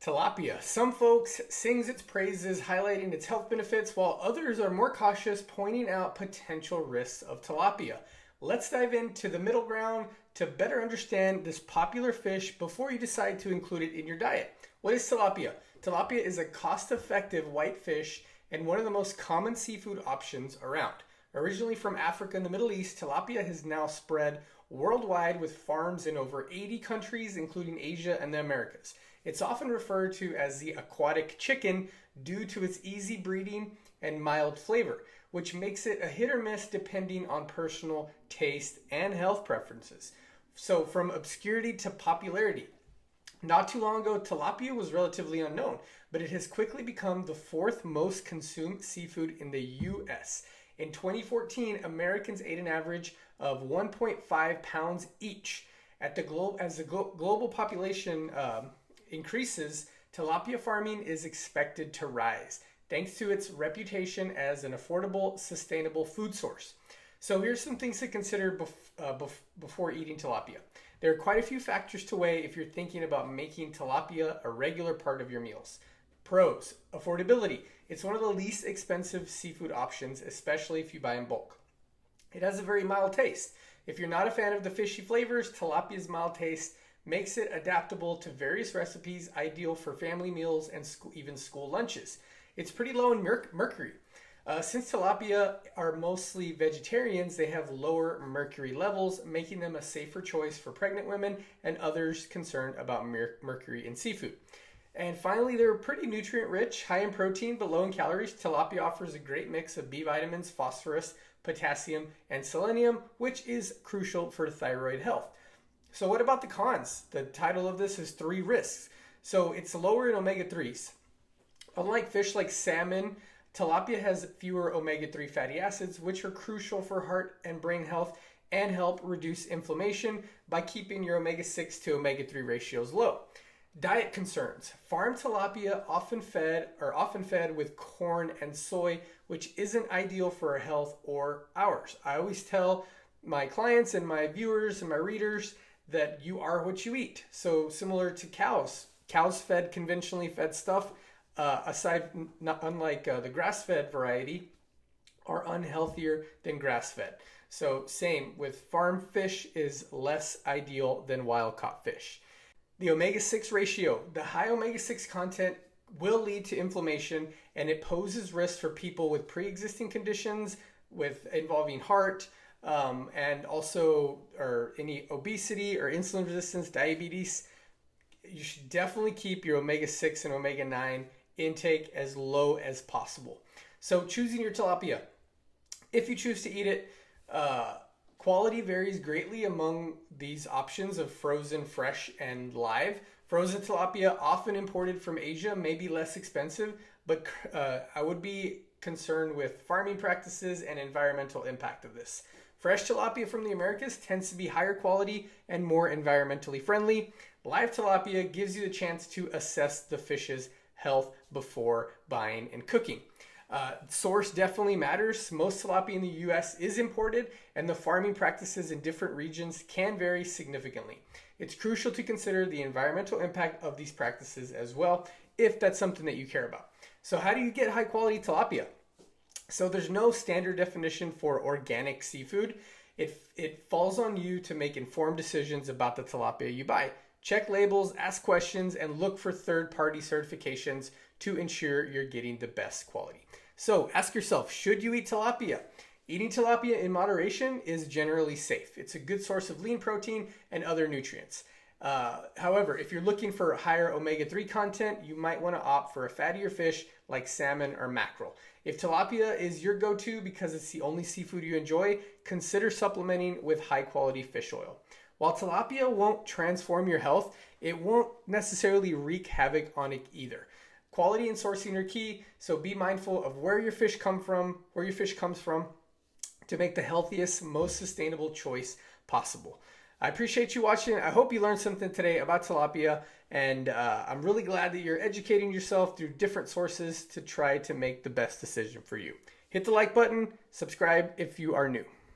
Tilapia. Some folks sings its praises, highlighting its health benefits, while others are more cautious, pointing out potential risks of tilapia. Let's dive into the middle ground to better understand this popular fish before you decide to include it in your diet. What is tilapia? Tilapia is a cost-effective white fish and one of the most common seafood options around. Originally from Africa and the Middle East, tilapia has now spread worldwide with farms in over 80 countries, including Asia and the Americas. It's often referred to as the aquatic chicken due to its easy breeding and mild flavor, which makes it a hit or miss depending on personal taste and health preferences. So from obscurity to popularity. Not too long ago, tilapia was relatively unknown, but it has quickly become the fourth most consumed seafood in the U.S. In 2014, Americans ate an average of 1.5 pounds each. As the global population increases, tilapia farming is expected to rise, thanks to its reputation as an affordable, sustainable food source. So here's some things to consider before eating tilapia. There are quite a few factors to weigh if you're thinking about making tilapia a regular part of your meals. Pros: affordability. It's one of the least expensive seafood options, especially if you buy in bulk. It has a very mild taste. If you're not a fan of the fishy flavors, tilapia's mild taste makes it adaptable to various recipes, ideal for family meals and even school lunches. It's pretty low in mercury. Since tilapia are mostly vegetarians, they have lower mercury levels, making them a safer choice for pregnant women and others concerned about mercury in seafood. And finally, they're pretty nutrient rich, high in protein but low in calories. Tilapia offers a great mix of B vitamins, phosphorus, potassium, and selenium, which is crucial for thyroid health. So what about the cons? The title of this is 3 risks. So it's lower in omega-3s. Unlike fish like salmon, tilapia has fewer omega-3 fatty acids, which are crucial for heart and brain health and help reduce inflammation by keeping your omega-6 to omega-3 ratios low. Diet concerns. Farm tilapia often fed with corn and soy, which isn't ideal for our health or ours. I always tell my clients and my viewers and my readers that you are what you eat. So similar to cows fed conventionally fed stuff, unlike the grass-fed variety, are unhealthier than grass-fed. So same with farm fish is less ideal than wild-caught fish. The omega-6 ratio. The high omega-6 content will lead to inflammation, and it poses risks for people with pre-existing conditions involving heart, and also any obesity or insulin resistance, diabetes. You should definitely keep your omega-6 and omega-9 intake as low as possible. So choosing your tilapia. If you choose to eat it, quality varies greatly among these options of frozen, fresh, and live. Frozen tilapia, often imported from Asia, may be less expensive, but I would be concerned with farming practices and environmental impact of this. Fresh tilapia from the Americas tends to be higher quality and more environmentally friendly. Live tilapia gives you the chance to assess the fish's health before buying and cooking. Source definitely matters. Most tilapia in the U.S. is imported, and the farming practices in different regions can vary significantly. It's crucial to consider the environmental impact of these practices as well, if that's something that you care about. So how do you get high quality tilapia? So there's no standard definition for organic seafood. It falls on you to make informed decisions about the tilapia you buy. Check labels, ask questions, and look for third-party certifications to ensure you're getting the best quality. So ask yourself, should you eat tilapia? Eating tilapia in moderation is generally safe. It's a good source of lean protein and other nutrients. However, if you're looking for higher omega-3 content, you might want to opt for a fattier fish like salmon or mackerel. If tilapia is your go-to because it's the only seafood you enjoy, consider supplementing with high-quality fish oil. While tilapia won't transform your health, it won't necessarily wreak havoc on it either. Quality and sourcing are key, so be mindful of where your fish comes from to make the healthiest, most sustainable choice possible. I appreciate you watching. I hope you learned something today about tilapia, and I'm really glad that you're educating yourself through different sources to try to make the best decision for you. Hit the like button, subscribe if you are new.